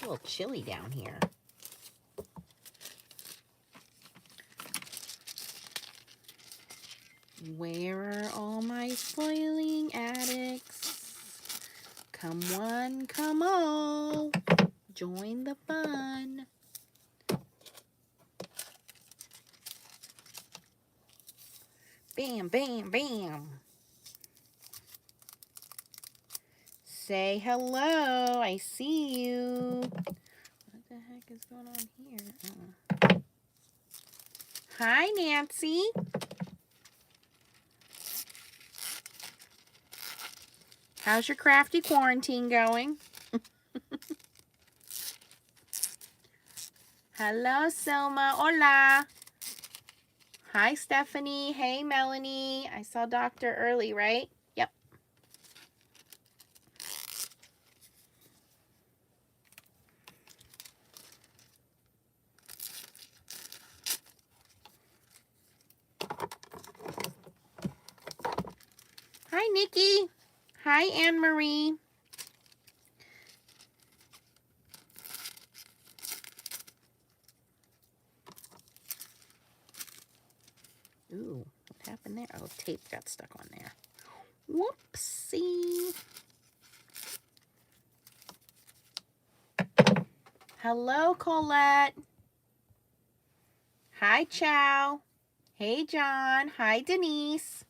a little chilly down here. Where are all my foiling addicts? Come one, come all. Join the fun. Bam, bam, bam. Say hello. I see you. What the heck is going on here? Hi, Nancy. How's your crafty quarantine going? Hello, Selma. Hola. Hi, Stephanie. Hey, Melanie. I saw Dr. early, right? Yep. Hi, Nikki. Hi, Anne-Marie. Ooh, what happened there? Oh, tape got stuck on there. Whoopsie. Hello, Colette. Hi, Chow. Hey, John. Hi, Denise.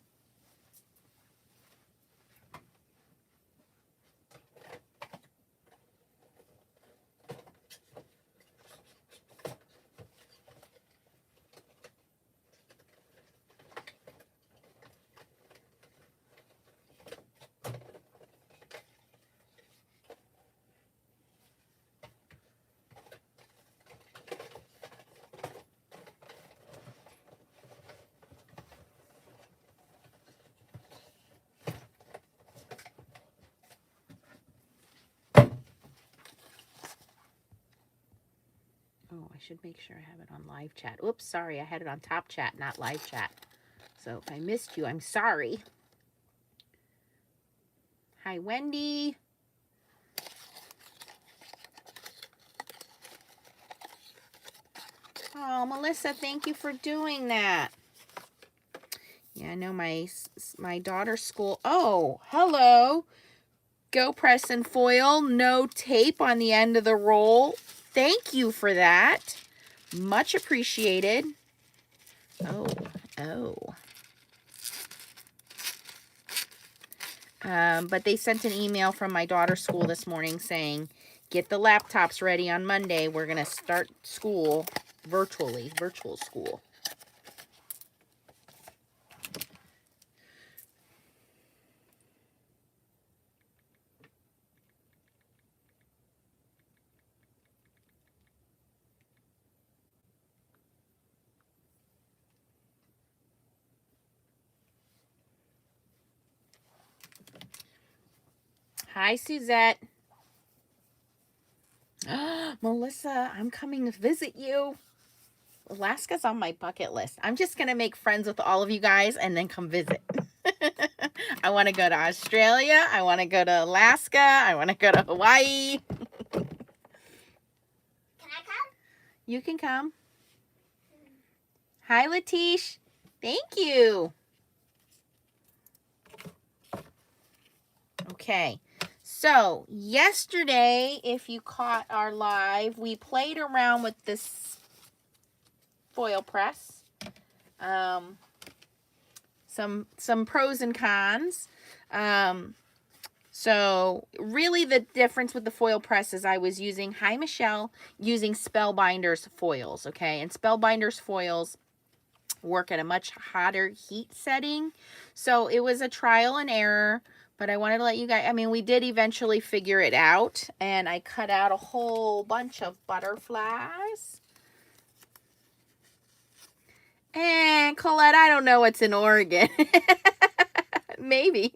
Oh, I should make sure I have it on live chat. Oops, sorry. I had it on top chat, not live chat. So if I missed you, I'm sorry. Hi, Wendy. Oh, Melissa, thank you for doing that. Yeah, I know my daughter's school. Oh, hello. Go press and foil. No tape on the end of the roll. Thank you for that. Much appreciated. Oh. But they sent an email from my daughter's school this morning saying, get the laptops ready on Monday. We're going to start school virtually, virtual school. Hi, Suzette. Melissa, I'm coming to visit you. Alaska's on my bucket list. I'm just going to make friends with all of you guys and then come visit. I want to go to Australia. I want to go to Alaska. I want to go to Hawaii. Can I come? You can come. Hi, Latish. Thank you. Okay. So, yesterday, if you caught our live, we played around with this foil press. Some pros and cons. So really the difference with the foil press is I was using, hi Michelle, using Spellbinders foils, okay? And Spellbinders foils work at a much hotter heat setting. So it was a trial and error, but I wanted to let you guys, I mean, we did eventually figure it out, and I cut out a whole bunch of butterflies. And Colette, I don't know what's in Oregon. Maybe.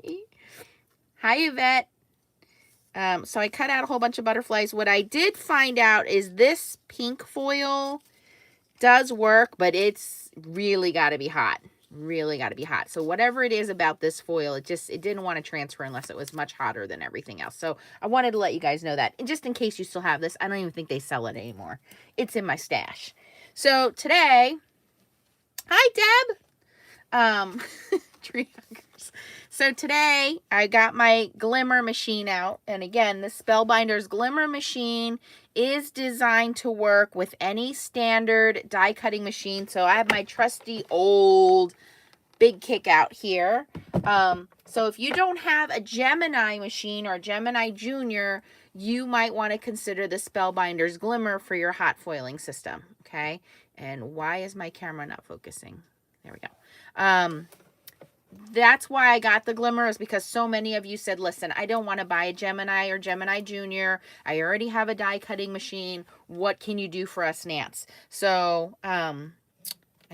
Hi, Yvette. So I cut out a whole bunch of butterflies. What I did find out is this pink foil does work, but it's really got to be hot. Really got to be hot. So whatever it is about this foil, it didn't want to transfer unless it was much hotter than everything else. So I wanted to let you guys know that. And just in case you still have this, I don't even think they sell it anymore. It's in my stash. So today, hi Deb. Tree huggers. So today I got my glimmer machine out. And again, the Spellbinder's Glimmer machine is designed to work with any standard die cutting machine. So I have my trusty old big kick out here. So if you don't have a Gemini machine or a Gemini Junior, you might want to consider the Spellbinder's Glimmer for your hot foiling system. Okay. And why is my camera not focusing? There we go. That's why I got the Glimmer, is because so many of you said, listen, I don't want to buy a Gemini or Gemini Junior. I already have a die cutting machine. What can you do for us, Nance? So I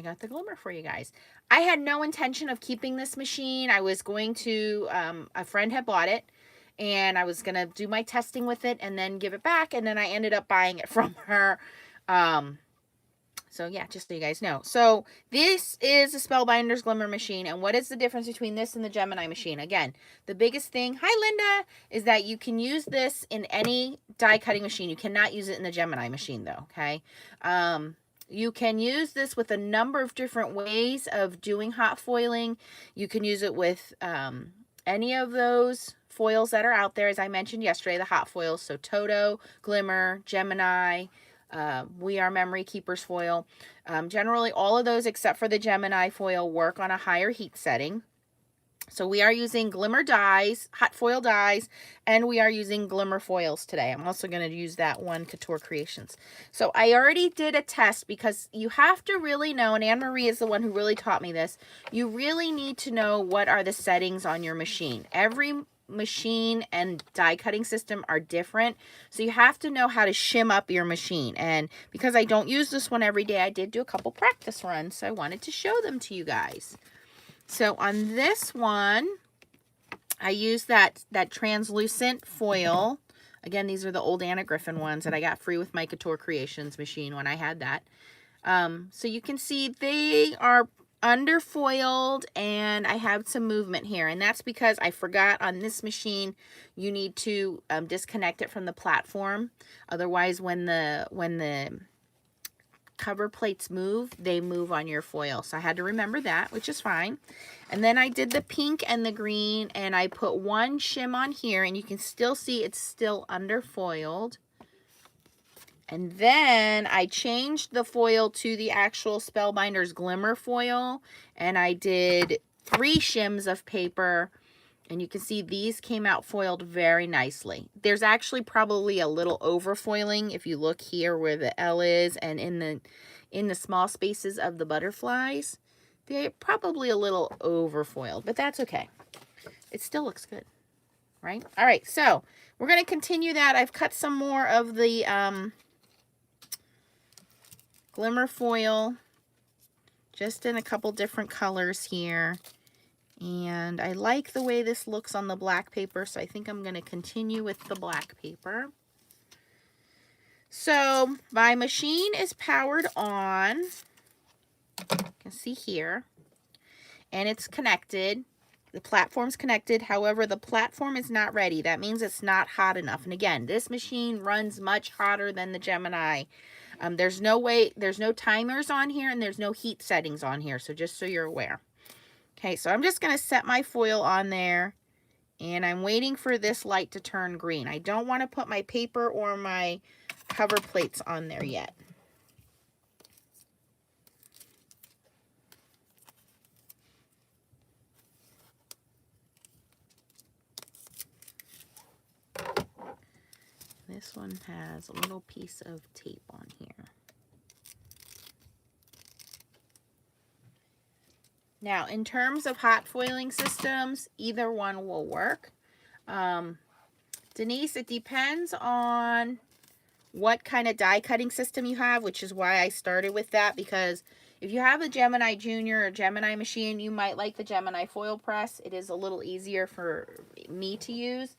got the Glimmer for you guys. I had no intention of keeping this machine. I was going to, a friend had bought it, and I was going to do my testing with it and then give it back. And then I ended up buying it from her. So yeah, just so you guys know. So this is a Spellbinder's Glimmer machine. And what is the difference between this and the Gemini machine? Again, the biggest thing, hi Linda, is that you can use this in any die cutting machine. You cannot use it in the Gemini machine though, okay? You can use this with a number of different ways of doing hot foiling. You can use it with any of those foils that are out there, as I mentioned yesterday, the hot foils. So Toto, Glimmer, Gemini, We Are Memory Keeper's foil. Generally, all of those except for the Gemini foil work on a higher heat setting. So we are using Glimmer dies, hot foil dies, and we are using Glimmer foils today. I'm also going to use that one, Couture Creations. So I already did a test, because you have to really know, and Anne-Marie is the one who really taught me this, you really need to know what are the settings on your machine. Every machine and die cutting system are different, so you have to know how to shim up your machine. And because I don't use this one every day, I did do a couple practice runs, so I wanted to show them to you guys. So on this one, I used that translucent foil. Again, these are the old Anna Griffin ones that I got free with my Couture Creations machine when I had that. So you can see they are underfoiled, and I have some movement here. And that's because I forgot on this machine, you need to disconnect it from the platform. Otherwise, when the cover plates move, they move on your foil. So I had to remember that, which is fine. And then I did the pink and the green, and I put one shim on here, and you can still see it's still underfoiled. And then I changed the foil to the actual Spellbinder's Glimmer foil, and I did 3 shims of paper. And you can see these came out foiled very nicely. There's actually probably a little over foiling if you look here where the L is, and in the small spaces of the butterflies. They're probably a little over foiled, but that's okay. It still looks good, right? All right, so we're going to continue that. I've cut some more of the glimmer foil, just in a couple different colors here. And I like the way this looks on the black paper, so I think I'm going to continue with the black paper. So my machine is powered on, you can see here, and it's connected. The platform's connected. However, the platform is not ready. That means it's not hot enough. And again, this machine runs much hotter than the Gemini. There's no timers on here, and there's no heat settings on here, so just so you're aware. Okay, so I'm just going to set my foil on there, and I'm waiting for this light to turn green. I don't want to put my paper or my cover plates on there yet. This one has a little piece of tape on here. Now, in terms of hot foiling systems, either one will work. Denise, it depends on what kind of die cutting system you have, which is why I started with that, because if you have a Gemini Junior or Gemini machine, you might like the Gemini foil press. It is a little easier for me to use.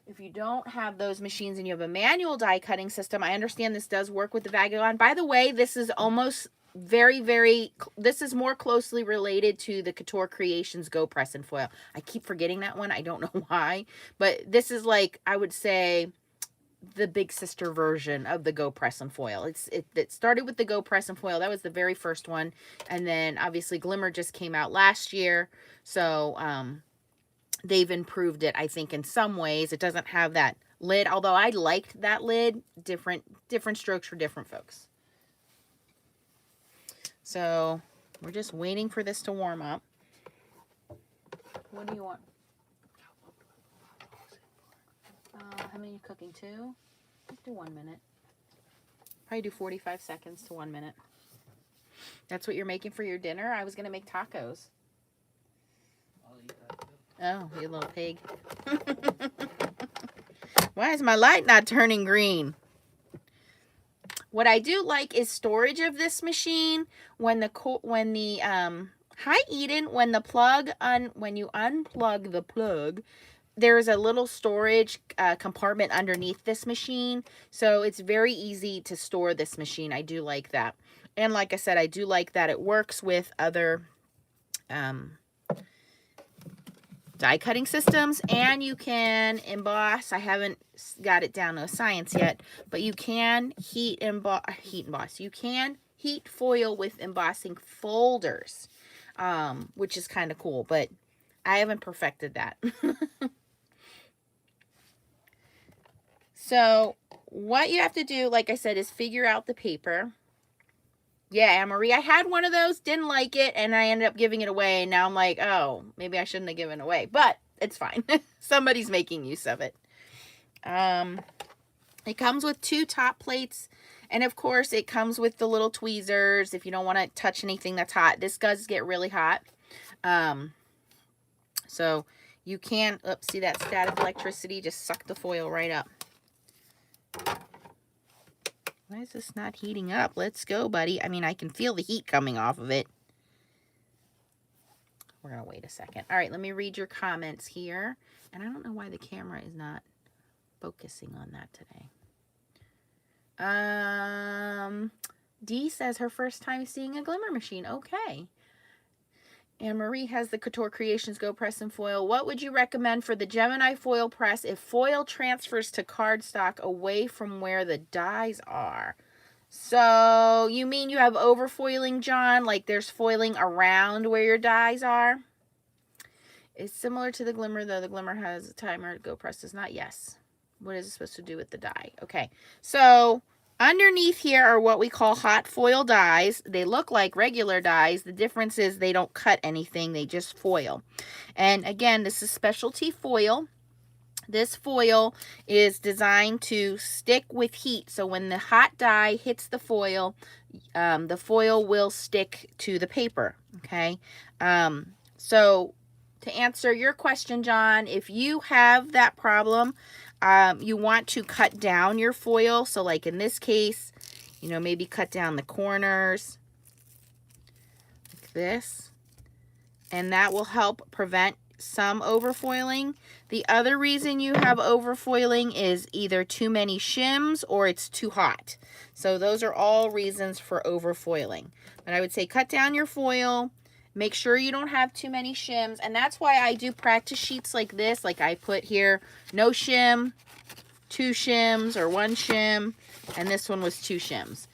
If you don't have those machines and you have a manual die cutting system, I understand this does work with the Vagabond. By the way, this is almost this is more closely related to the Couture Creations Go Press and Foil. I keep forgetting that one. I don't know why, but this is like, I would say, the big sister version of the Go Press and Foil. It started with the Go Press and Foil. That was the very first one. And then obviously Glimmer just came out last year. So they've improved it, I think, in some ways. It doesn't have that lid, although I liked that lid. Different strokes for different folks. So we're just waiting for this to warm up. What do you want? How many are you cooking? 2? Let's do 1 minute. Probably do 45 seconds to 1 minute. That's what you're making for your dinner? I was going to make tacos. I'll eat that too. Oh, you little pig. Why is my light not turning green? What I do like is storage of this machine. When hi Eden, when you unplug the plug, there's a little storage compartment underneath this machine. So it's very easy to store this machine. I do like that. And like I said, I do like that it works with other die cutting systems, and you can emboss. I haven't got it down to a science yet, but you can heat emboss. You can heat foil with embossing folders, which is kind of cool, but I haven't perfected that. So what you have to do, like I said, is figure out the paper. Yeah, Anne-Marie, I had one of those, didn't like it, and I ended up giving it away, and now I'm like, oh, maybe I shouldn't have given it away, but it's fine. Somebody's making use of it. It comes with 2 top plates, and of course, it comes with the little tweezers if you don't want to touch anything that's hot. This does get really hot. So you can, oops, see that static electricity? Just suck the foil right up. Why is this not heating up? Let's go, buddy. I mean, I can feel the heat coming off of it. We're going to wait a second. All right, let me read your comments here. And I don't know why the camera is not focusing on that today. Dee says her first time seeing a glimmer machine. Okay. Anne Marie has the Couture Creations Go Press and Foil. What would you recommend for the Gemini foil press if foil transfers to cardstock away from where the dies are? So you mean you have overfoiling, John? Like there's foiling around where your dies are? It's similar to the Glimmer, though. The Glimmer has a timer. Go Press does not. Yes. What is it supposed to do with the die? Okay. So underneath here are what we call hot foil dies. They look like regular dies. The difference is they don't cut anything. They just foil. And again, this is specialty foil. This foil is designed to stick with heat. So when the hot die hits the foil will stick to the paper. Okay. So to answer your question, John, if you have that problem, you want to cut down your foil. So like in this case, you know, maybe cut down the corners like this, and that will help prevent some overfoiling. The other reason you have overfoiling is either too many shims or it's too hot. So those are all reasons for overfoiling. But I would say cut down your foil. Make sure you don't have too many shims. And that's why I do practice sheets like this. Like I put here, no shim, 2 shims, or 1 shim. And this one was 2 shims.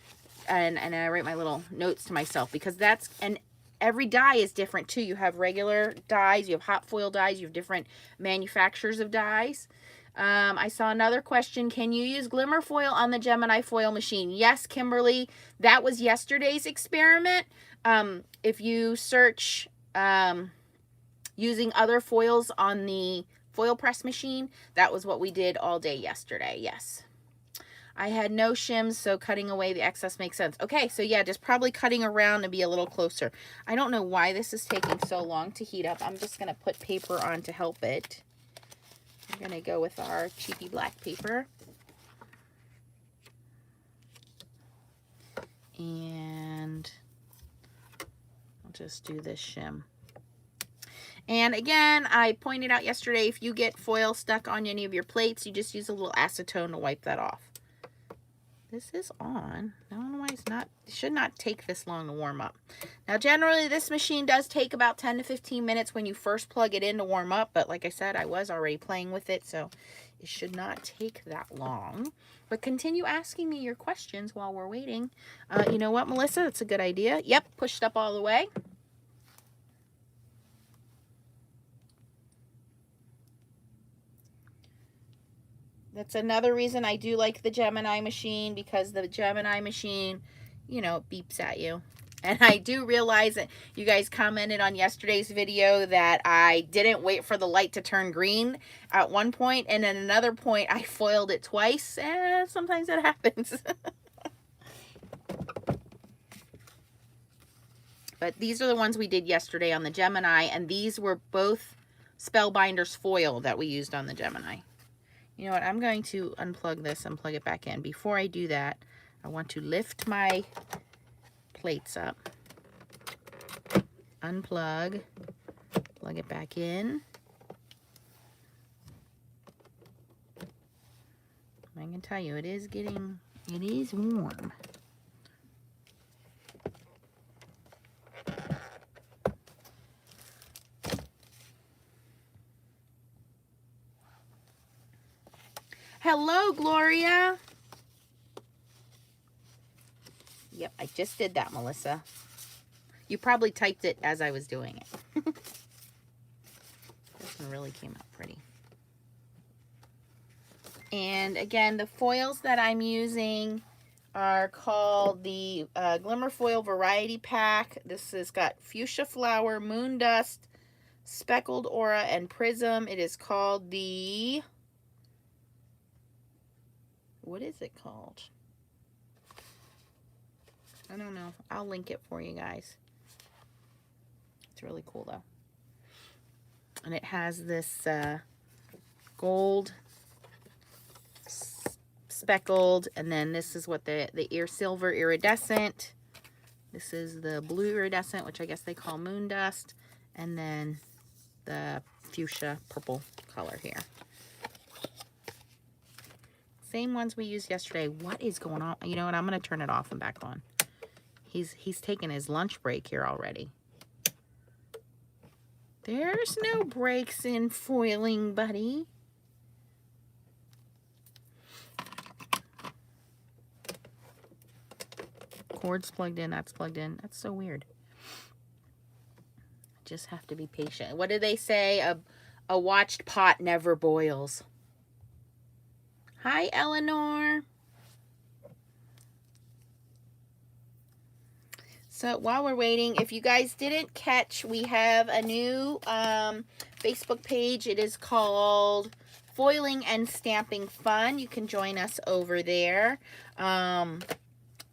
And I write my little notes to myself because that's, and every die is different too. You have regular dies, you have hot foil dies, you have different manufacturers of dies. I saw another question. Can you use glimmer foil on the Gemini foil machine? Yes, Kimberly. That was yesterday's experiment. If you search using other foils on the foil press machine, that was what we did all day yesterday. Yes. I had no shims, so cutting away the excess makes sense. Okay, so yeah, just probably cutting around and be a little closer. I don't know why this is taking so long to heat up. I'm just going to put paper on to help it. I'm going to go with our cheapy black paper. And I'll just do this shim. And again, I pointed out yesterday, if you get foil stuck on any of your plates, you just use a little acetone to wipe that off. This is on. I don't know why guys. Should not take this long to warm up. Now, generally, this machine does take about 10 to 15 minutes when you first plug it in to warm up. But like I said, I was already playing with it, so it should not take that long. But continue asking me your questions while we're waiting. You know what, Melissa? That's a good idea. Yep, pushed up all the way. That's another reason I do like the Gemini machine, because the Gemini machine, you know, beeps at you. And I do realize that you guys commented on yesterday's video that I didn't wait for the light to turn green at one point, and at another point I foiled it twice, and sometimes that happens. But these are the ones we did yesterday on the Gemini, and these were both Spellbinders foil that we used on the Gemini. You know what, I'm going to unplug this and plug it back in. Before I do that, I want to lift my plates up, unplug, plug it back in. I can tell you, it is warm. Hello, Gloria. Yep, I just did that, Melissa. You probably typed it as I was doing it. This one really came out pretty. And again, the foils that I'm using are called the Glimmer Foil Variety Pack. This has got Fuchsia Flower, Moon Dust, Speckled Aura, and Prism. It is called the... What is it called? I don't know. I'll link it for you guys. It's really cool though. And it has this gold speckled, and then this is what the silver iridescent. This is the blue iridescent, which I guess they call moon dust, and then the fuchsia purple color here. Same ones we used yesterday. What is going on? You know what? I'm going to turn it off and back on. He's taking his lunch break here already. There's no breaks in foiling, buddy. Cord's plugged in. That's plugged in. That's so weird. Just have to be patient. What do they say? A watched pot never boils. Hi, Eleanor. So while we're waiting, if you guys didn't catch, we have a new Facebook page. It is called Foiling and Stamping Fun. You can join us over there.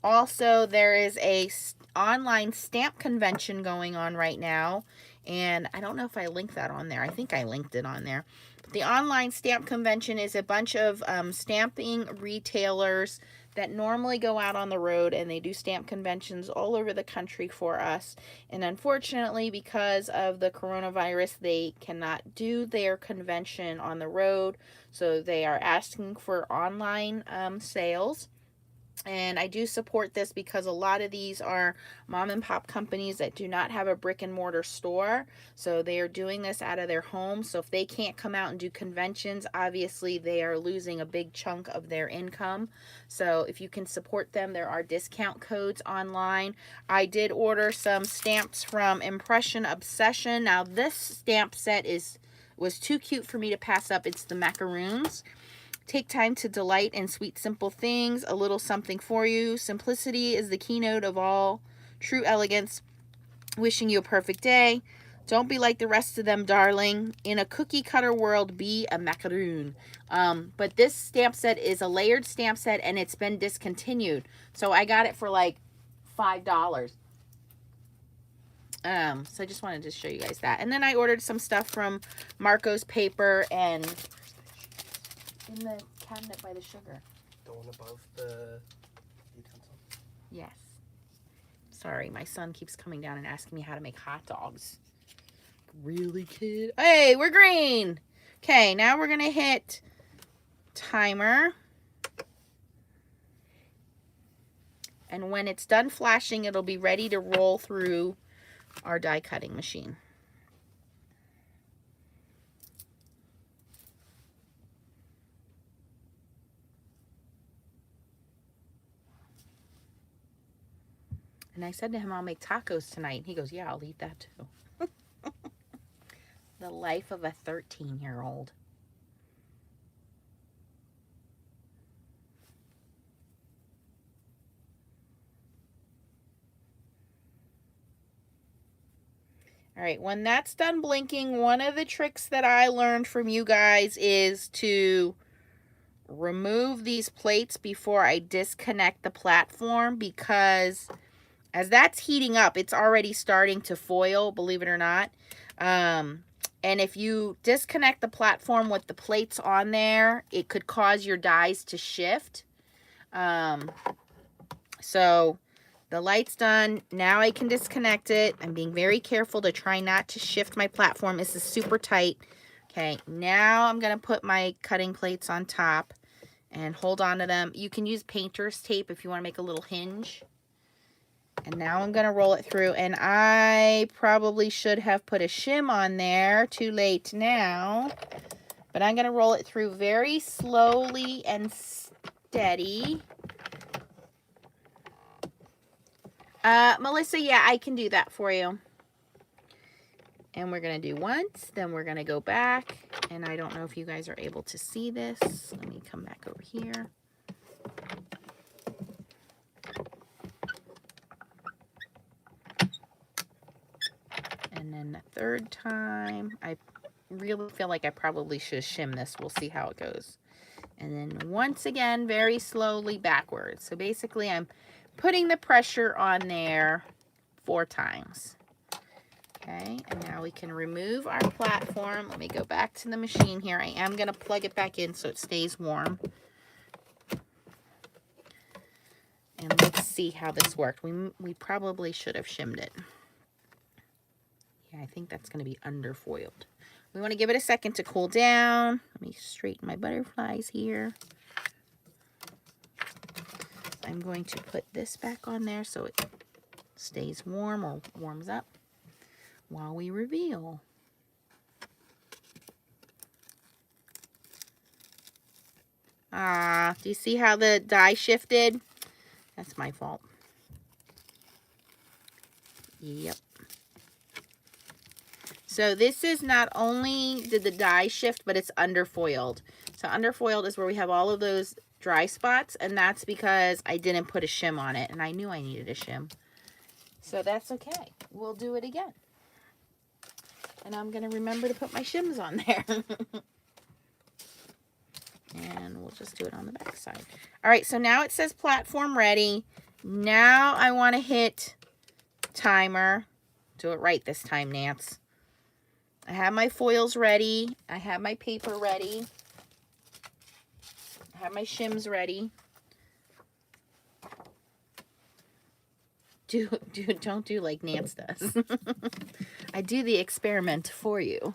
Also, there is a online stamp convention going on right now. And I don't know if I linked that on there. I think I linked it on there. The online stamp convention is a bunch of stamping retailers that normally go out on the road, and they do stamp conventions all over the country for us. And unfortunately, because of the coronavirus, they cannot do their convention on the road. So they are asking for online sales. And I do support this because a lot of these are mom and pop companies that do not have a brick and mortar store. So they are doing this out of their home. So if they can't come out and do conventions, obviously they are losing a big chunk of their income. So if you can support them, there are discount codes online. I did order some stamps from Impression Obsession. Now this stamp set was too cute for me to pass up. It's the macaroons. Take time to delight in sweet, simple things. A little something for you. Simplicity is the keynote of all true elegance. Wishing you a perfect day. Don't be like the rest of them, darling. In a cookie cutter world, be a macaroon. But this stamp set is a layered stamp set, and it's been discontinued. So I got it for like $5. So I just wanted to show you guys that. And then I ordered some stuff from Marco's Paper and... in the cabinet by the sugar. The one above the utensil? Yes. Sorry, my son keeps coming down and asking me how to make hot dogs. Really, kid? Hey, we're green! Okay, now we're going to hit timer. And when it's done flashing, it'll be ready to roll through our die cutting machine. And I said to him, I'll make tacos tonight. He goes, yeah, I'll eat that too. The life of a 13-year-old. All right, when that's done blinking, one of the tricks that I learned from you guys is to remove these plates before I disconnect the platform, because as that's heating up, it's already starting to foil, believe it or not. And if you disconnect the platform with the plates on there, it could cause your dies to shift. So the light's done. Now I can disconnect it. I'm being very careful to try not to shift my platform. This is super tight. Okay, now I'm going to put my cutting plates on top and hold on to them. You can use painter's tape if you want to make a little hinge. And now I'm going to roll it through. And I probably should have put a shim on there. Too late now. But I'm going to roll it through very slowly and steady. Melissa, yeah, I can do that for you. And we're going to do once, then we're going to go back. And I don't know if you guys are able to see this. Let me come back over here. And then the third time, I really feel like I probably should shim this. We'll see how it goes. And then once again, very slowly backwards. So basically, I'm putting the pressure on there 4 times. Okay, and now we can remove our platform. Let me go back to the machine here. I am going to plug it back in so it stays warm. And let's see how this worked. We probably should have shimmed it. Yeah, I think that's going to be underfoiled. We want to give it a second to cool down. Let me straighten my butterflies here. I'm going to put this back on there so it stays warm or warms up while we reveal. Ah, do you see how the die shifted? That's my fault. Yep. So this is not only did the die shift, but it's underfoiled. So underfoiled is where we have all of those dry spots, and that's because I didn't put a shim on it, and I knew I needed a shim. So that's okay. We'll do it again. And I'm going to remember to put my shims on there. And we'll just do it on the back side. All right, so now it says platform ready. Now I want to hit timer. Do it right this time, Nance. I have my foils ready. I have my paper ready. I have my shims ready. Don't do like Nance does. I do the experiment for you.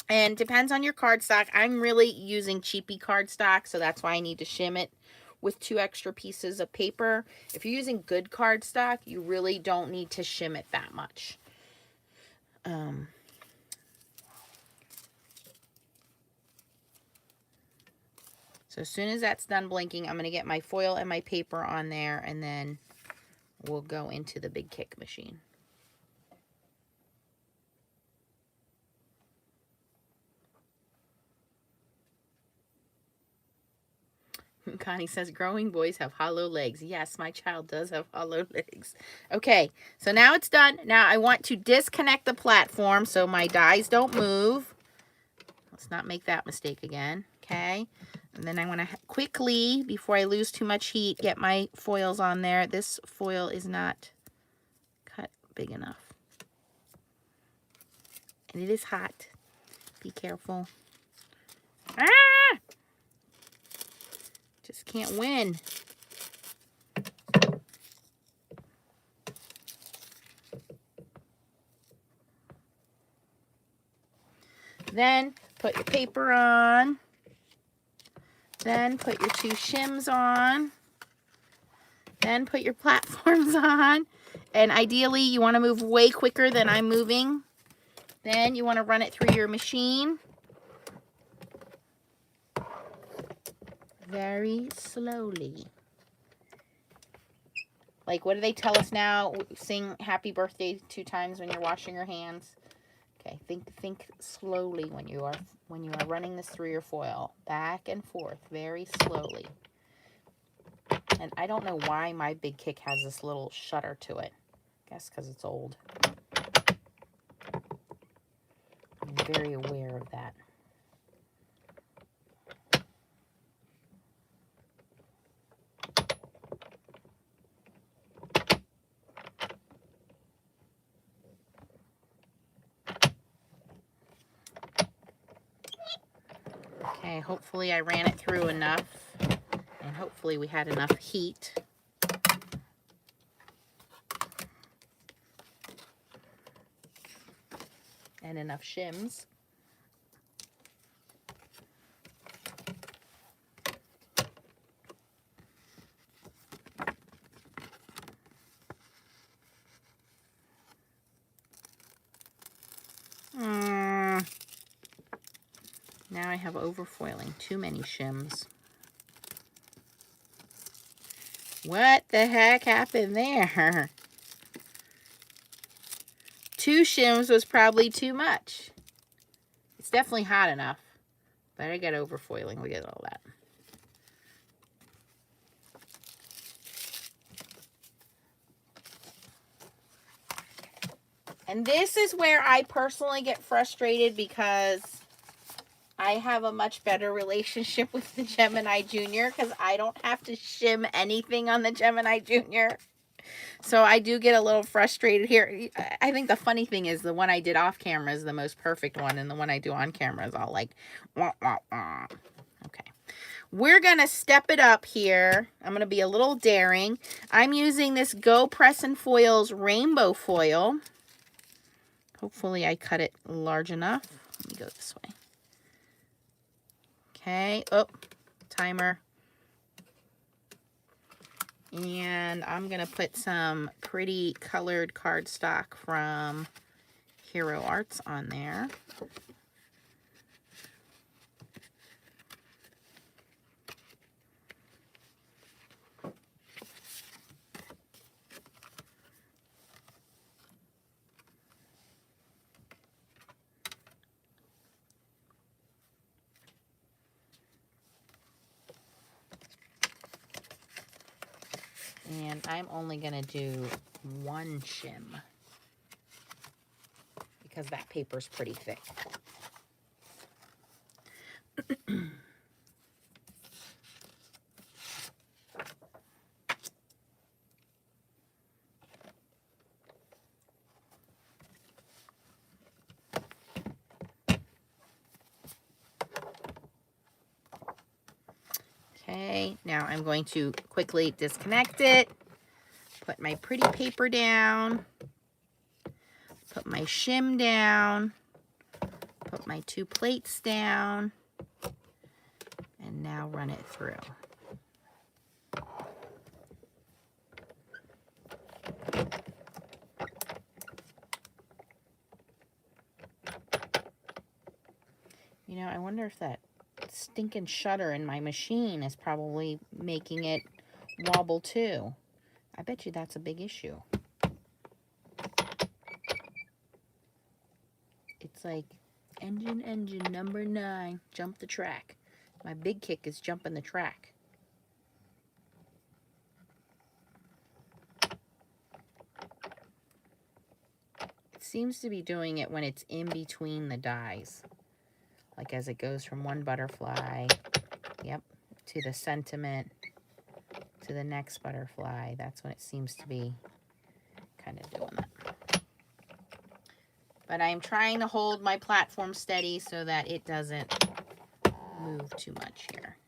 And depends on your cardstock. I'm really using cheapy cardstock, so that's why I need to shim it with 2 extra pieces of paper. If you're using good cardstock, you really don't need to shim it that much. So as soon as that's done blinking, I'm going to get my foil and my paper on there, and then we'll go into the big kick machine. Connie says, growing boys have hollow legs. Yes, my child does have hollow legs. Okay, so now it's done. Now I want to disconnect the platform so my dies don't move. Let's not make that mistake again. Okay, and then I want to quickly, before I lose too much heat, get my foils on there. This foil is not cut big enough. And it is hot. Be careful. Ah! Just can't win. Then Put your paper on. Then put your 2 shims on. Then put your platforms on. And ideally, you want to move way quicker than I'm moving. Then you want to run it through your machine. Very slowly. Like, what do they tell us now? Sing happy birthday 2 times when you're washing your hands. Okay, think slowly when you are running this through your foil. Back and forth, very slowly. And I don't know why my big kick has this little shutter to it. I guess because it's old. I'm very aware of that. Okay, hopefully I ran it through enough, and hopefully we had enough heat. And enough shims. Now I have overfoiling, too many shims. What the heck happened there? 2 shims was probably too much. It's definitely hot enough, but I got overfoiling. Look at all that. And this is where I personally get frustrated because I have a much better relationship with the Gemini Junior because I don't have to shim anything on the Gemini Junior. So I do get a little frustrated here. I think the funny thing is the one I did off camera is the most perfect one, and the one I do on camera is all like, wah, wah, wah. Okay. We're going to step it up here. I'm going to be a little daring. I'm using this Go Press and Foils Rainbow foil. Hopefully I cut it large enough. Let me go this way. Okay. Oh, timer. And I'm going to put some pretty colored cardstock from Hero Arts on there. And I'm only going to do 1 shim because that paper's pretty thick. Okay, now I'm going to quickly disconnect it, put my pretty paper down, put my shim down, put my 2 plates down, and now run it through. You know, I wonder if that stinking shutter in my machine is probably making it wobble too. I bet you that's a big issue. It's like engine number 9, jump the track. My big kick is jumping the track. It seems to be doing it when it's in between the dies. Like as it goes from one butterfly, yep, to the sentiment, to the next butterfly. That's when it seems to be kind of doing that. But I'm trying to hold my platform steady so that it doesn't move too much here.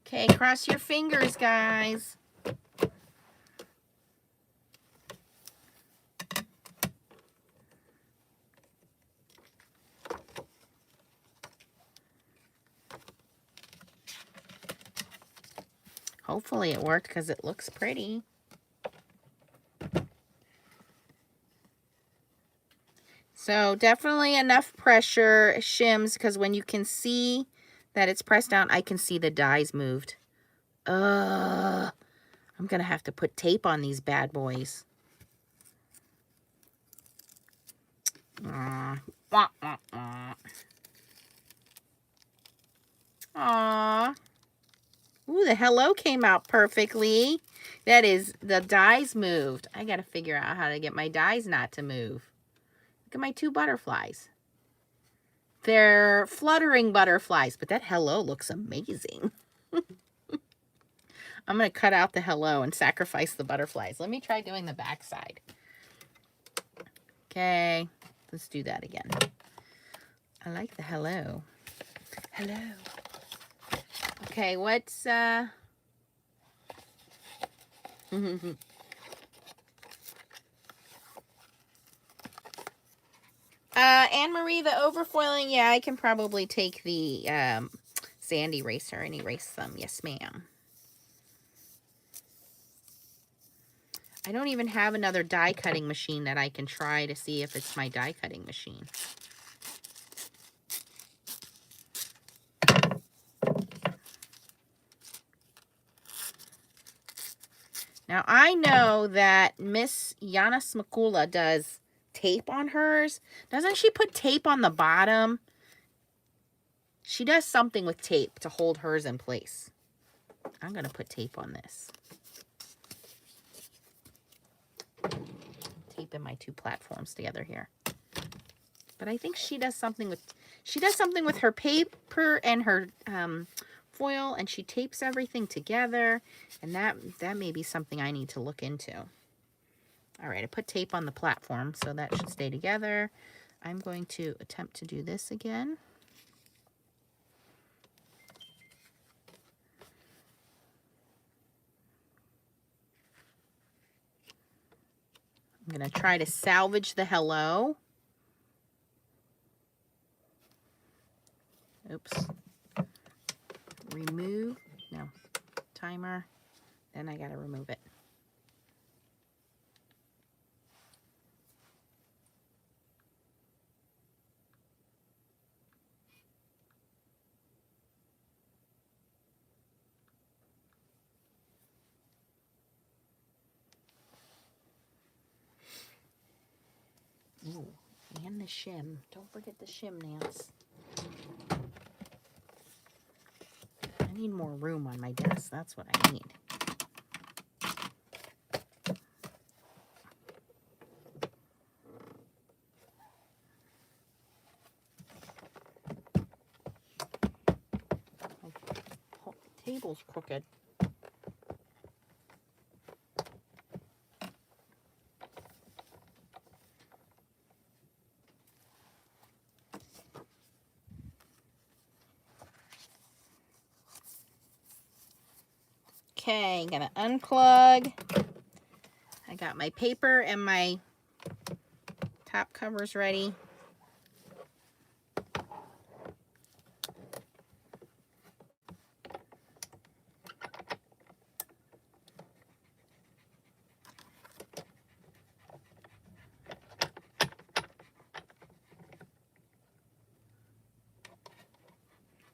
Okay, cross your fingers, guys. Hopefully it worked because it looks pretty. So definitely enough pressure shims, because when you can see that it's pressed down, I can see the dies moved. I'm gonna have to put tape on these bad boys. Aww. Aww. Ooh, the hello came out perfectly. That is, the dies moved. I gotta figure out how to get my dies not to move. Look at my two butterflies. They're fluttering butterflies, but that hello looks amazing. I'm going to cut out the hello and sacrifice the butterflies. Let me try doing the back side. Okay, let's do that again. I like the hello. Hello. Okay, what's... Anne-Marie, the overfoiling, yeah, I can probably take the sand eraser and erase them. Yes, ma'am. I don't even have another die cutting machine that I can try to see if it's my die cutting machine. Now, I know that Miss Yana Smakula does tape on hers. Doesn't she put tape on the bottom? She does something with tape to hold hers in place. I'm going to put tape on this. Taping my two platforms together here. But I think she does something with her paper and her foil, and she tapes everything together, and that may be something I need to look into. All right, I put tape on the platform, so that should stay together. I'm going to attempt to do this again. I'm going to try to salvage the hello. Oops. Remove. No. Timer. Then I got to remove it. Ooh, and the shim. Don't forget the shim, Nance. I need more room on my desk. That's what I need. My table's crooked. Okay, gonna unplug. I got my paper and my top covers ready.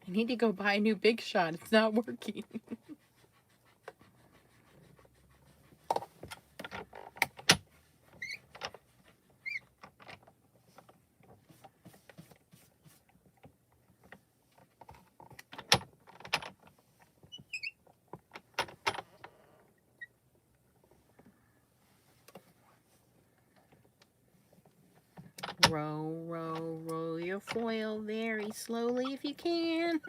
I need to go buy a new Big Shot. It's not working. Roll, roll, roll your foil very slowly if you can.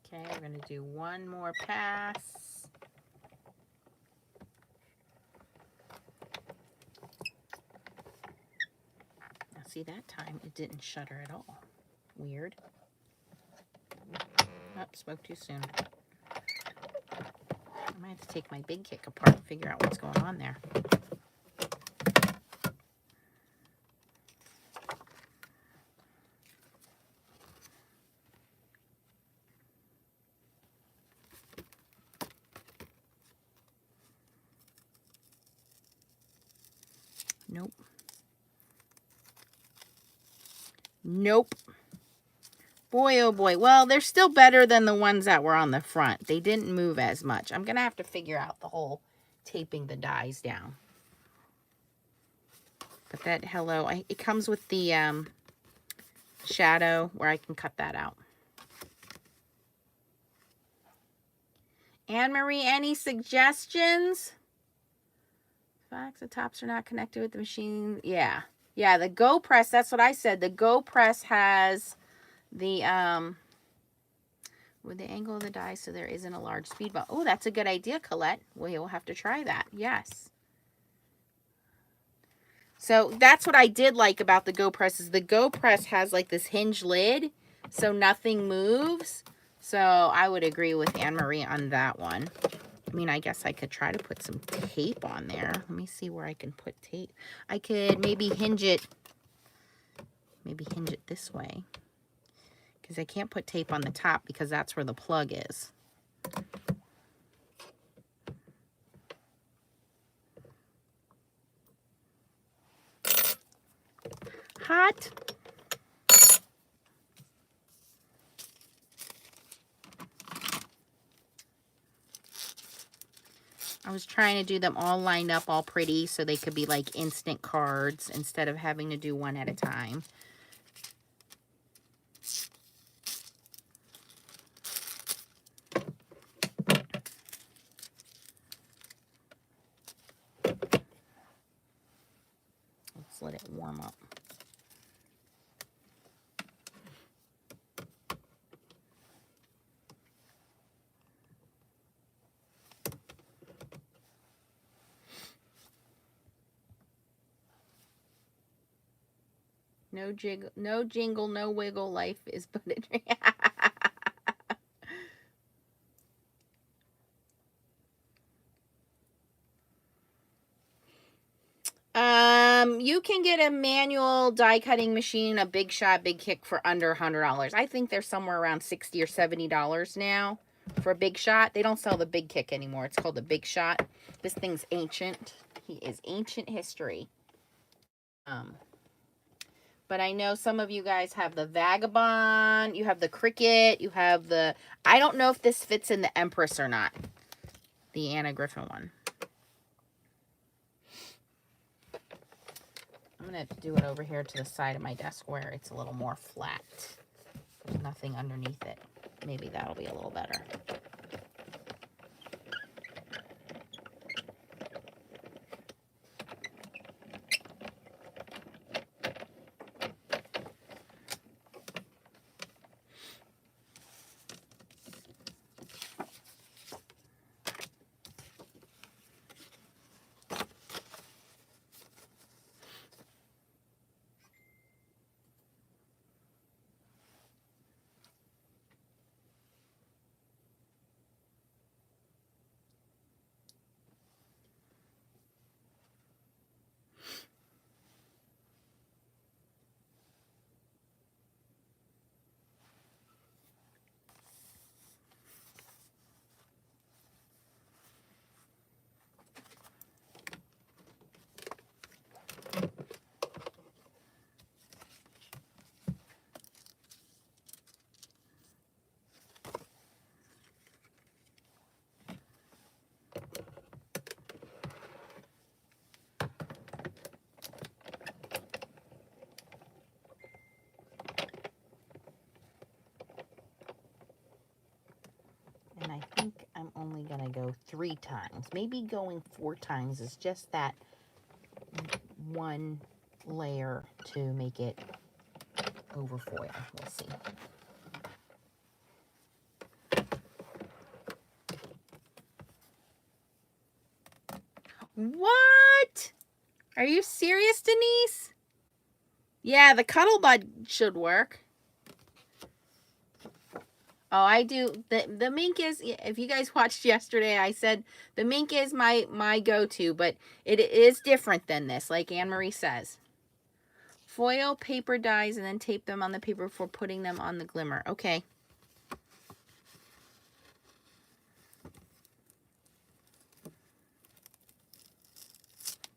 Okay, we're going to do one more pass. Now see, that time it didn't shutter at all. Weird. Oh, spoke too soon. I'm might have to take my big kick apart and figure out what's going on there. Nope. Nope. Boy, oh boy. Well, they're still better than the ones that were on the front. They didn't move as much. I'm going to have to figure out the whole taping the dies down. But that hello, it comes with the shadow where I can cut that out. Anne-Marie, any suggestions? Facts, the tops are not connected with the machine. Yeah. Yeah, the Go Press, that's what I said. The Go Press has the with the angle of the die so there isn't a large speed bump. Oh, that's a good idea, Colette. We'll have to try that. Yes. So that's what I did like about the Go Press is the Go Press has like this hinge lid so nothing moves. So I would agree with Anne-Marie on that one. I mean, I guess I could try to put some tape on there. Let me see where I can put tape. I could maybe hinge it this way. Because I can't put tape on the top because that's where the plug is. Hot. I was trying to do them all lined up all pretty so they could be like instant cards instead of having to do one at a time. Let's let it warm up. No jiggle, no jingle, no wiggle. Life is but a dream. You can get a manual die cutting machine, a Big Shot, Big Kick for under $100. I think they're somewhere around $60 or $70 now for a Big Shot. They don't sell the Big Kick anymore. It's called the Big Shot. This thing's ancient. He is ancient history. But I know some of you guys have the Vagabond, you have the Cricket, you have the... I don't know if this fits in the Empress or not. The Anna Griffin one. I'm going to do it over here to the side of my desk where it's a little more flat. There's nothing underneath it. Maybe that'll be a little better. And I think I'm only going to go 3 times. Maybe going 4 times is just that one layer to make it over foil. We'll see. What? Are you serious, Denise? Yeah, the cuddle bud should work. Oh, I do. The mink is, if you guys watched yesterday, I said the mink is my go-to, but it is different than this, like Anne-Marie says. Foil paper dies and then tape them on the paper before putting them on the glimmer. Okay.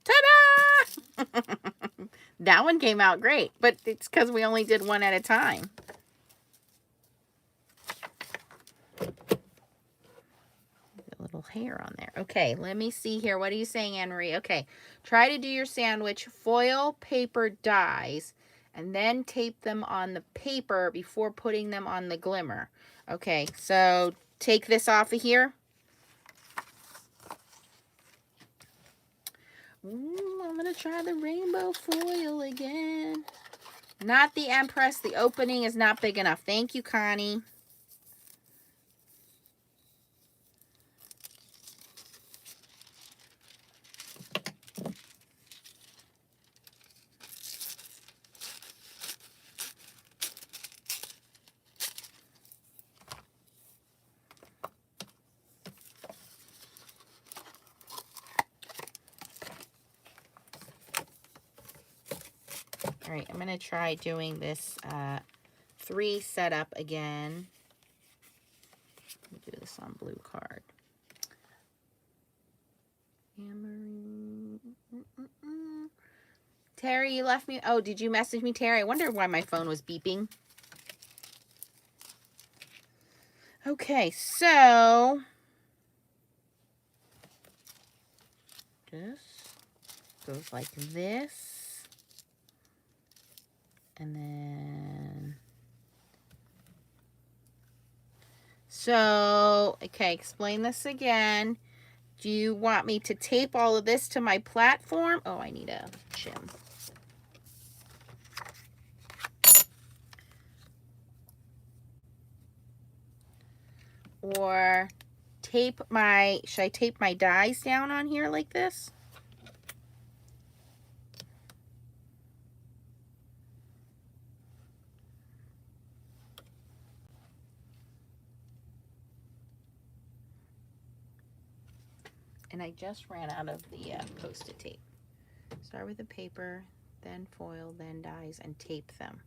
Ta-da! That one came out great, but it's because we only did one at a time. A little hair on there. Okay, let me see here. What are you saying, Anne-Marie? Okay, try to do your sandwich. Foil paper dies, and then tape them on the paper before putting them on the glimmer. Okay, so take this off of here. Ooh, I'm going to try the rainbow foil again. Not the Empress. The opening is not big enough. Thank you, Connie. All right, I'm going to try doing this 3 setup again. Let me do this on blue card. Terry, you left me. Oh, did you message me, Terry? I wonder why my phone was beeping. Okay, so this goes like this. And then, so, okay, explain this again. Do you want me to tape all of this to my platform? Oh, I need a shim. Or tape my, should I tape my dies down on here like this? And I just ran out of the Post-it tape. Start with the paper, then foil, then dies, and tape them.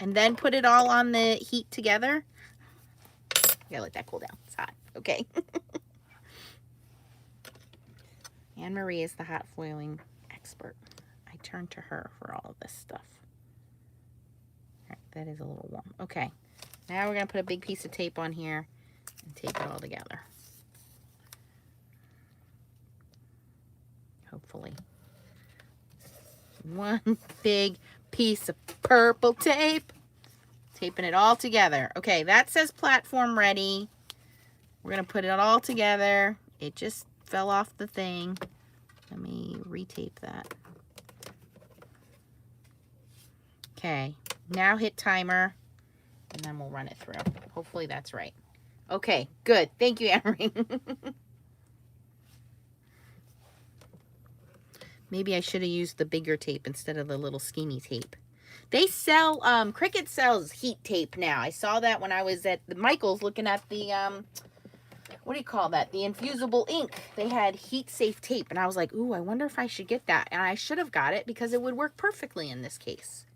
And then put it all on the heat together. You gotta let that cool down. It's hot. Okay. Anne-Marie is the hot foiling expert. I turn to her for all of this stuff. All right, that is a little warm. Okay, now we're gonna put a big piece of tape on here and tape it all together. Hopefully. One big piece of purple tape. Taping it all together. Okay, that says platform ready. We're gonna put it all together. It just fell off the thing. Let me retape that. Okay, now hit timer, and then we'll run it through. Hopefully that's right. Okay, good. Thank you, Anne-Marie. Maybe I should have used the bigger tape instead of the little skinny tape. They sell, Cricut sells heat tape now. I saw that when I was at the Michael's looking at the, what do you call that? The infusible ink. They had heat safe tape. And I was like, ooh, I wonder if I should get that. And I should have got it because it would work perfectly in this case.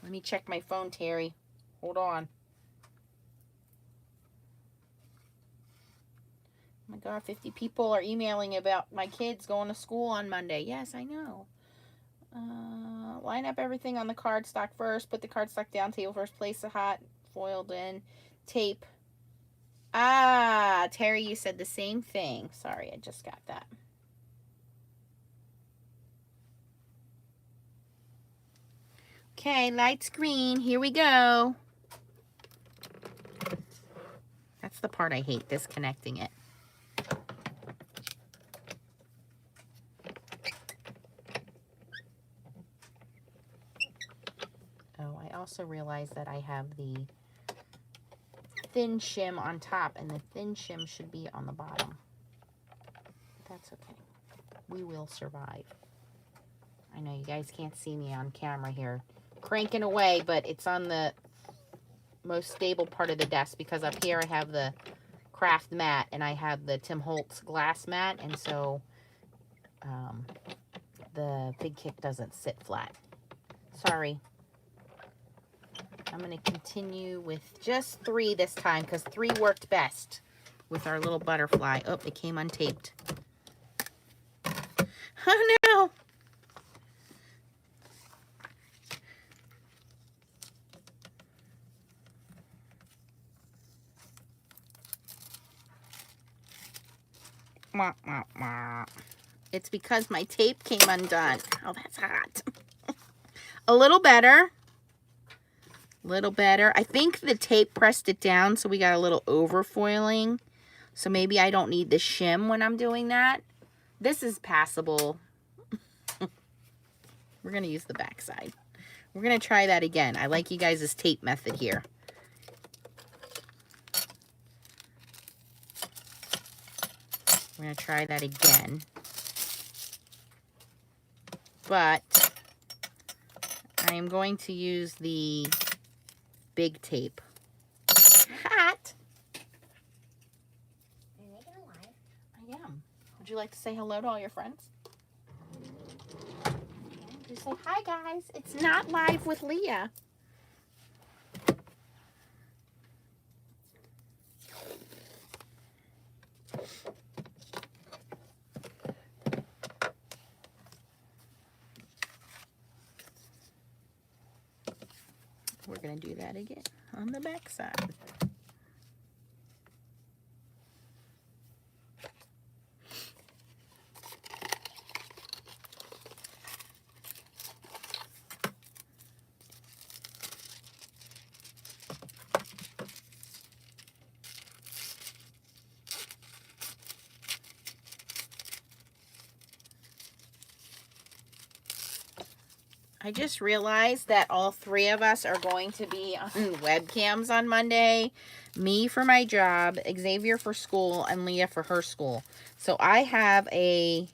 Let me check my phone, Terry. Hold on. Oh my God, 50 people are emailing about my kids going to school on Monday. Yes, I know. Line up everything on the cardstock first. Put the cardstock down, table first. Place the hot foiled in. Tape. Ah, Terry, you said the same thing. Sorry, I just got that. Okay, lights green. Here we go. That's the part I hate, disconnecting it. also realized that I have the thin shim on top, and the thin shim should be on the bottom. That's okay. We will survive. I know you guys can't see me on camera here cranking away, but it's on the most stable part of the desk because up here I have the craft mat and I have the Tim Holtz glass mat, and so the big kick doesn't sit flat. Sorry. I'm going to continue with just 3 this time because 3 worked best with our little butterfly. Oh, it came untaped. Oh no! It's because my tape came undone. Oh, that's hot. A little better. Little better. I think the tape pressed it down, so we got a little overfoiling. So maybe I don't need the shim when I'm doing that. This is passable. We're going to use the back side. We're going to try that again. I like you guys' tape method here. We're going to try that again. But I am going to use the big tape. Hot. Are you making it live? I am. Would you like to say hello to all your friends? Just say, hi guys, it's not live with Leah. We're going to do that again on the back side. I just realized that all 3 of us are going to be on webcams on Monday. Me for my job, Xavier for school, and Leah for her school. So I have a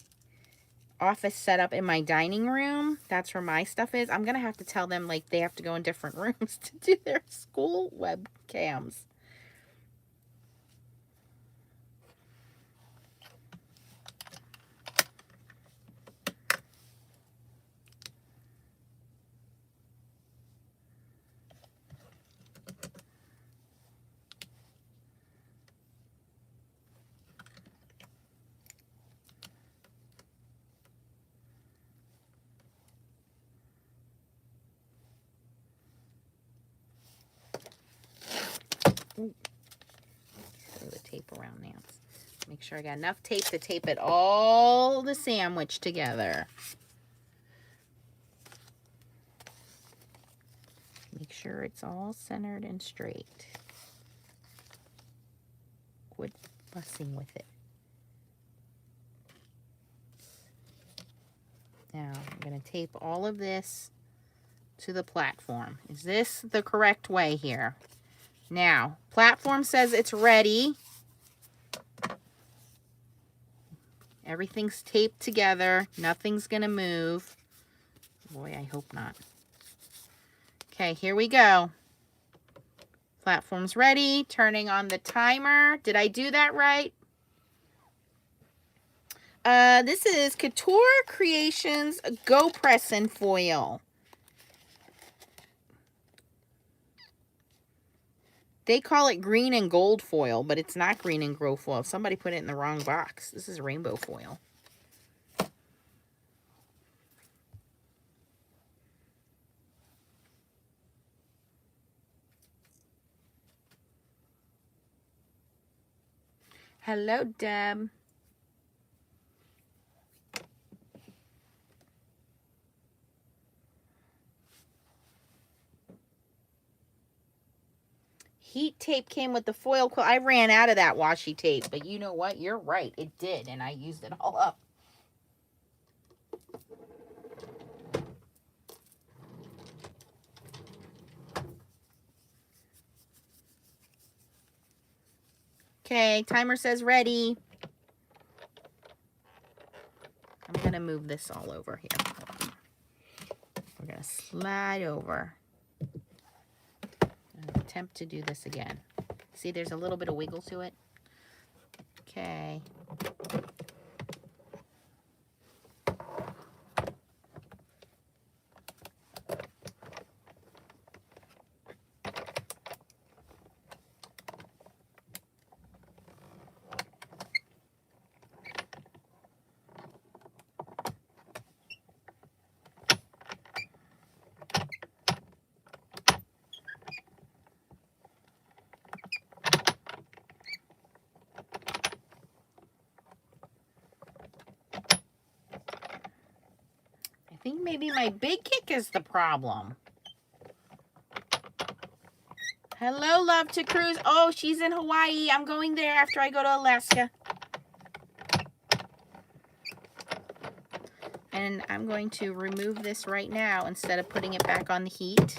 office set up in my dining room. That's where my stuff is. I'm going to have to tell them like they have to go in different rooms to do their school webcams. Ooh. Throw the tape around now. Make sure I got enough tape to tape it all the sandwich together. Make sure it's all centered and straight. Quit fussing with it. Now I'm going to tape all of this to the platform. Is this the correct way here? Now, platform says it's ready. Everything's taped together. Nothing's going to move. Boy, I hope not. Okay, here we go. Platform's ready. Turning on the timer. Did I do that right? This is Couture Creations Go Press and Foil. They call it green and gold foil, but it's not green and gold foil. Somebody put it in the wrong box. This is rainbow foil. Hello, Deb. Heat tape came with the foil quilt. I ran out of that washi tape, but you know what? You're right. It did, and I used it all up. Okay, timer says ready. I'm going to move this all over here. We're going to slide over. And attempt to do this again. See, there's a little bit of wiggle to it. Okay. I think maybe my big kick is the problem. Hello, love to cruise. Oh, she's in Hawaii. I'm going there after I go to Alaska. And I'm going to remove this right now instead of putting it back on the heat.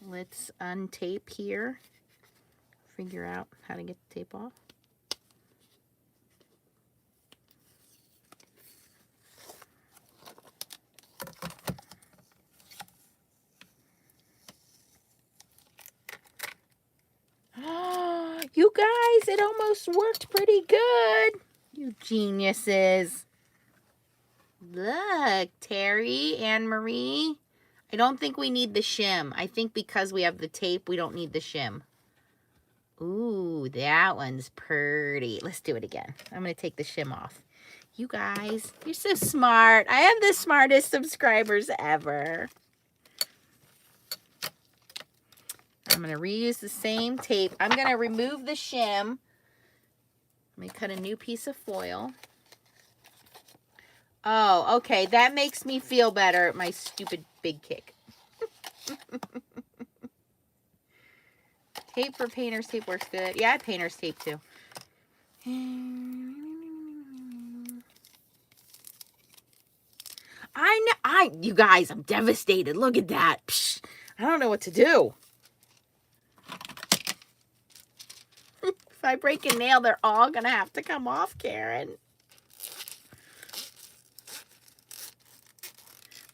Let's untape here. Figure out how to get the tape off. You guys, it almost worked pretty good. You geniuses. Look, Terry, Anne Marie. I don't think we need the shim. I think because we have the tape, we don't need the shim. Ooh, that one's pretty. Let's do it again. I'm going to take the shim off. You guys, you're so smart. I have the smartest subscribers ever. I'm going to reuse the same tape. I'm going to remove the shim. Let me cut a new piece of foil. Oh, okay. That makes me feel better. My stupid big kick. Tape for painter's tape works good. Yeah, I have painter's tape too. You guys, I'm devastated. Look at that. Psh, I don't know what to do. If I break a nail, they're all going to have to come off, Karen.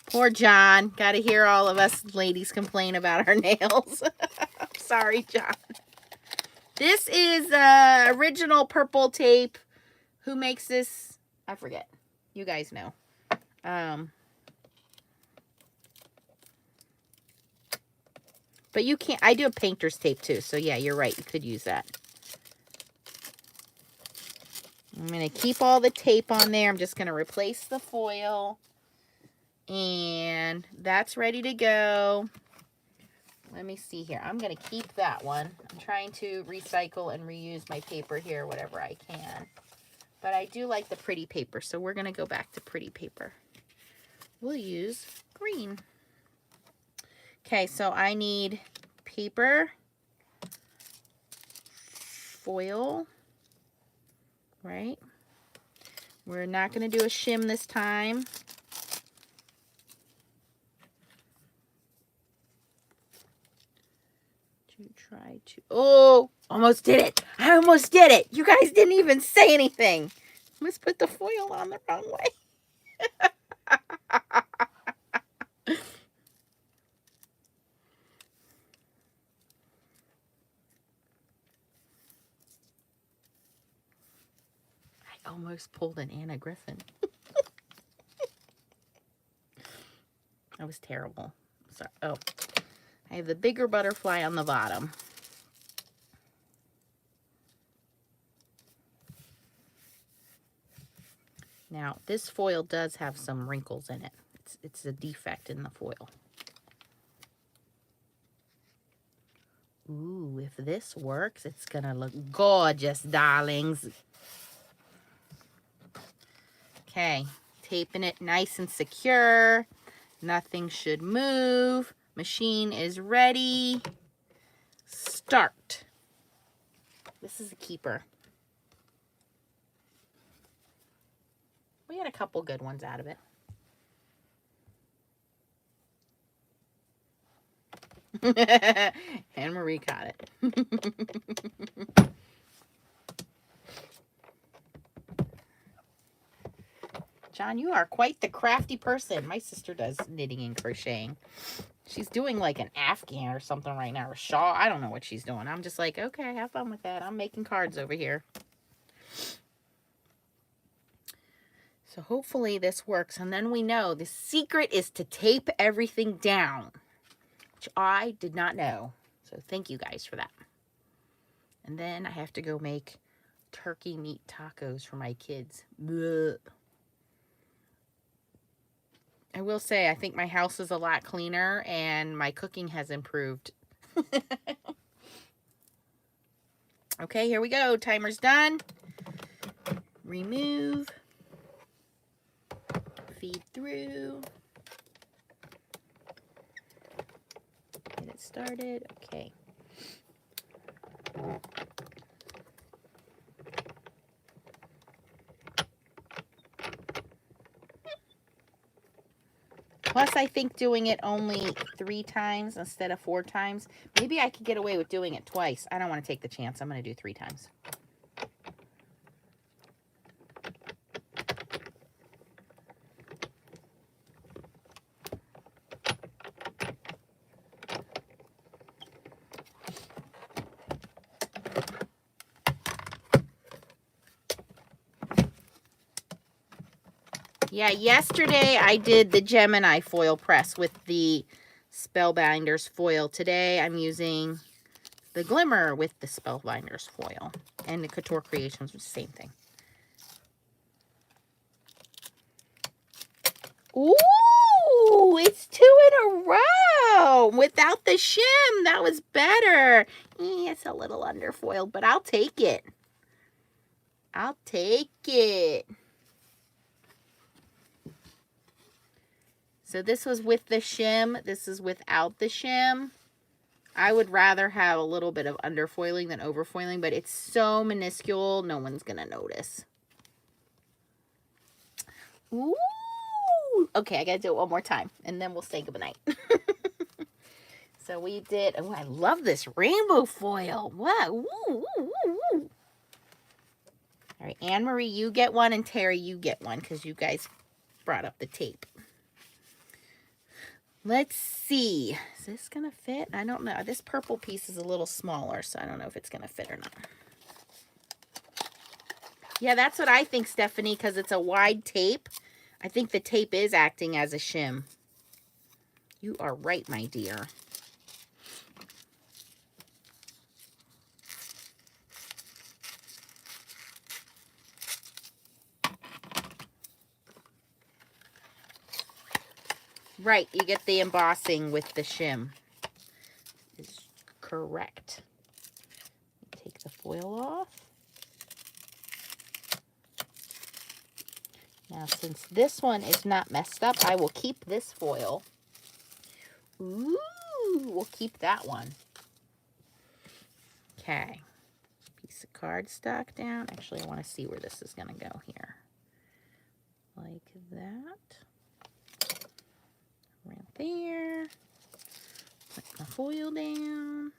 Poor John. Got to hear all of us ladies complain about our nails. Sorry, John. This is original purple tape. Who makes this? I forget. You guys know. But you can't. I do a painter's tape too. So yeah, you're right. You could use that. I'm going to keep all the tape on there. I'm just going to replace the foil. And that's ready to go. Let me see here. I'm going to keep that one. I'm trying to recycle and reuse my paper here, whatever I can. But I do like the pretty paper, so we're going to go back to pretty paper. We'll use green. Okay, so I need paper, foil, right? We're not going to do a shim this time. Try to, oh, almost did it. I almost did it. You guys didn't even say anything. Let's put the foil on the wrong way. I almost pulled an Anna Griffin. That was terrible. Sorry. Oh, I have the bigger butterfly on the bottom. Now, this foil does have some wrinkles in it. It's a defect in the foil. Ooh, if this works, it's gonna look gorgeous, darlings. Okay, taping it nice and secure. Nothing should move. Machine is ready. Start. This is a keeper. We had a couple good ones out of it. Anne Marie caught it. John, you are quite the crafty person. My sister does knitting and crocheting. She's doing like an Afghan or something right now, or a shawl. I don't know what she's doing. I'm just like, okay, have fun with that. I'm making cards over here. So hopefully this works. And then we know the secret is to tape everything down, which I did not know. So thank you guys for that. And then I have to go make turkey meat tacos for my kids. Blech. I will say, I think my house is a lot cleaner and my cooking has improved. Okay, here we go. Timer's done. Remove. Feed through. Get it started. Okay. Plus, I think doing it only 3 times instead of 4 times. Maybe I could get away with doing it twice. I don't want to take the chance. I'm going to do 3 times. Yeah, yesterday I did the Gemini foil press with the Spellbinders foil. Today I'm using the Glimmer with the Spellbinders foil. And the Couture Creations was the same thing. Ooh, it's 2 in a row. Without the shim, that was better. It's a little underfoiled, but I'll take it. I'll take it. So this was with the shim. This is without the shim. I would rather have a little bit of underfoiling than overfoiling, but it's so minuscule, no one's going to notice. Ooh. Okay, I got to do it one more time, and then we'll say goodnight. So we did, oh, I love this rainbow foil. Wow. Woo, woo, woo, woo. All right, Anne Marie, you get one, and Terry, you get one, because you guys brought up the tape. Let's see. Is this going to fit? I don't know. This purple piece is a little smaller, so I don't know if it's going to fit or not. Yeah, that's what I think, Stephanie, because it's a wide tape. I think the tape is acting as a shim. You are right, my dear. Right, you get the embossing with the shim. Is correct. Take the foil off. Now, since this one is not messed up, I will keep this foil. Ooh, we'll keep that one. Okay. Piece of cardstock down. Actually, I want to see where this is going to go here. Like that. Right there. Put my foil down.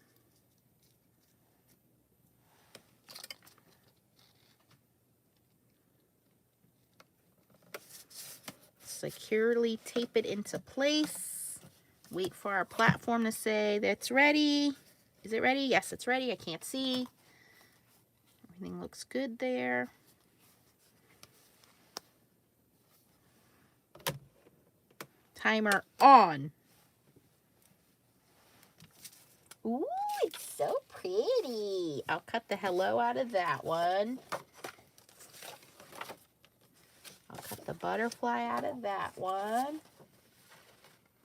Securely tape it into place. Wait for our platform to say that's ready. Is it ready? Yes, it's ready. I can't see. Everything looks good there. Timer on. Ooh, it's so pretty. I'll cut the hello out of that one. I'll cut the butterfly out of that one.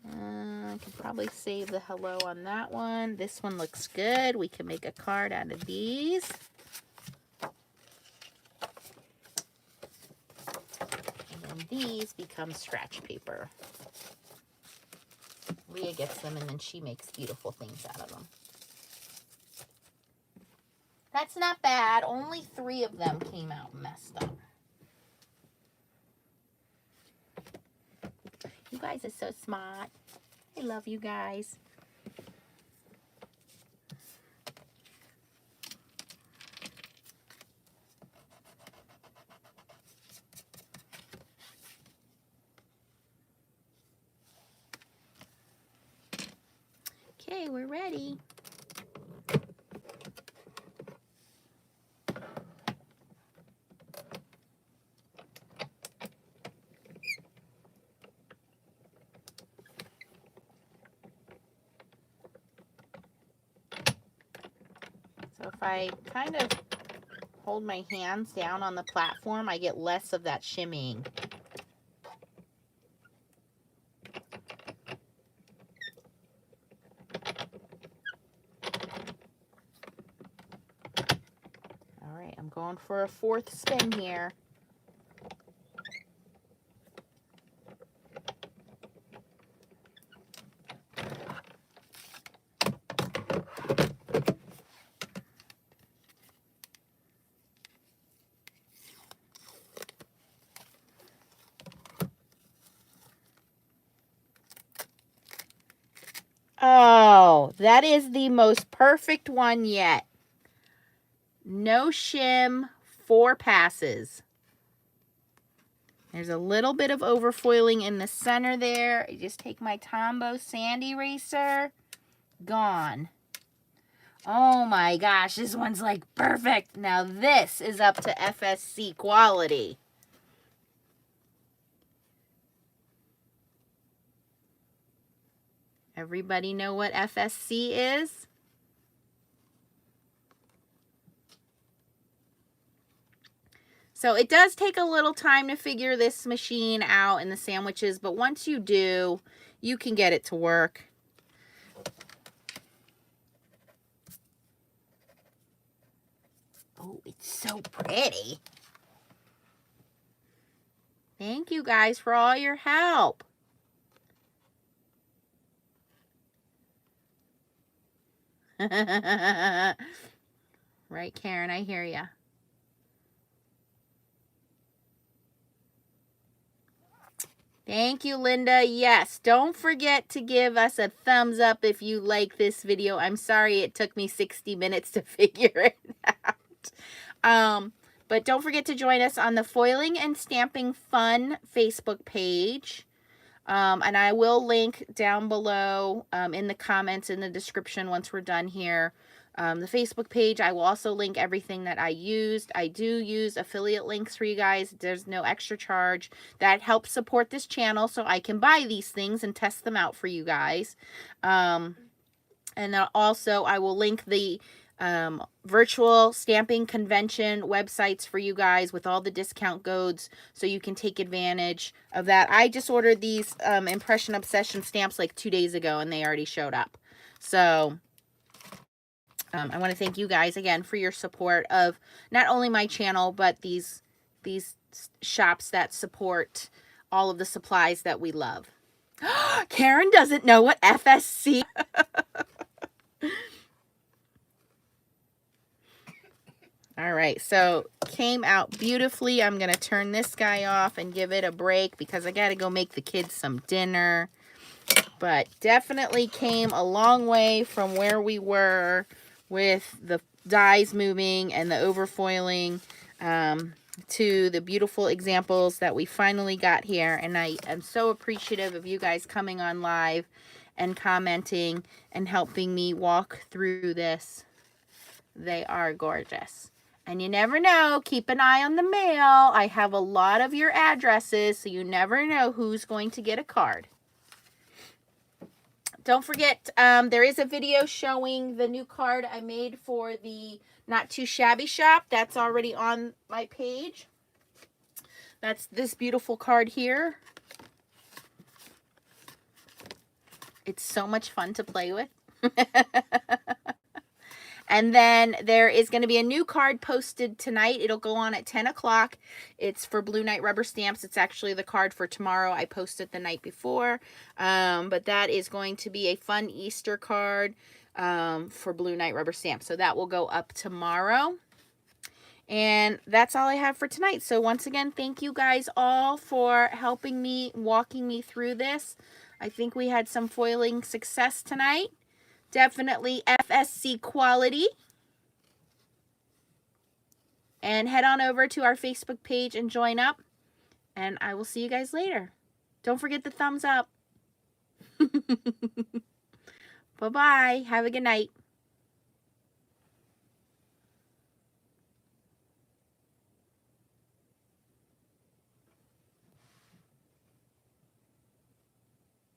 I can probably save the hello on that one. This one looks good. We can make a card out of these. And then these become scratch paper. Leah gets them and then she makes beautiful things out of them. That's not bad. Only 3 of them came out messed up. You guys are so smart. I love you guys. Okay, we're ready. So if I kind of hold my hands down on the platform, I get less of that shimmying. All right, I'm going for a 4th spin here. Oh, that is the most perfect one yet. No shim, 4 passes. There's a little bit of overfoiling in the center there. I just take my Tombow sand eraser. Gone. Oh my gosh, this one's like perfect. Now this is up to FSC quality. Everybody know what FSC is? So it does take a little time to figure this machine out in the sandwiches, but once you do, you can get it to work. Oh, it's so pretty. Thank you guys for all your help. Right, Karen, I hear ya. Thank you, Linda. Yes, don't forget to give us a thumbs up if you like this video. I'm sorry it took me 60 minutes to figure it out. But don't forget to join us on the Foiling and Stamping Fun Facebook page. And I will link down below in the comments in the description once we're done here. The Facebook page, I will also link everything that I used. I do use affiliate links for you guys. There's no extra charge. That helps support this channel so I can buy these things and test them out for you guys. And then also I will link the virtual stamping convention websites for you guys with all the discount codes so you can take advantage of that. I just ordered these Impression Obsession stamps like 2 days ago and they already showed up. So I want to thank you guys again for your support of not only my channel, but these shops that support all of the supplies that we love. Karen doesn't know what FSC. All right, so came out beautifully. I'm going to turn this guy off and give it a break because I got to go make the kids some dinner. But definitely came a long way from where we were with the dies moving and the overfoiling to the beautiful examples that we finally got here. And I am so appreciative of you guys coming on live and commenting and helping me walk through this. They are gorgeous. And you never know, keep an eye on the mail. I have a lot of your addresses, so you never know who's going to get a card. Don't forget, there is a video showing the new card I made for the Not Too Shabby shop. That's already on my page. That's this beautiful card here. It's so much fun to play with. And then there is going to be a new card posted tonight. It'll go on at 10 o'clock. It's for Blue Night rubber stamps. It's actually the card for tomorrow. I posted the night before. But that is going to be a fun Easter card for Blue Night rubber stamps. So that will go up tomorrow. And that's all I have for tonight. So once again, thank you guys all for helping me, walking me through this. I think we had some foiling success tonight. Definitely FSC quality. And head on over to our Facebook page and join up. And I will see you guys later. Don't forget the thumbs up. Bye-bye. Have a good night.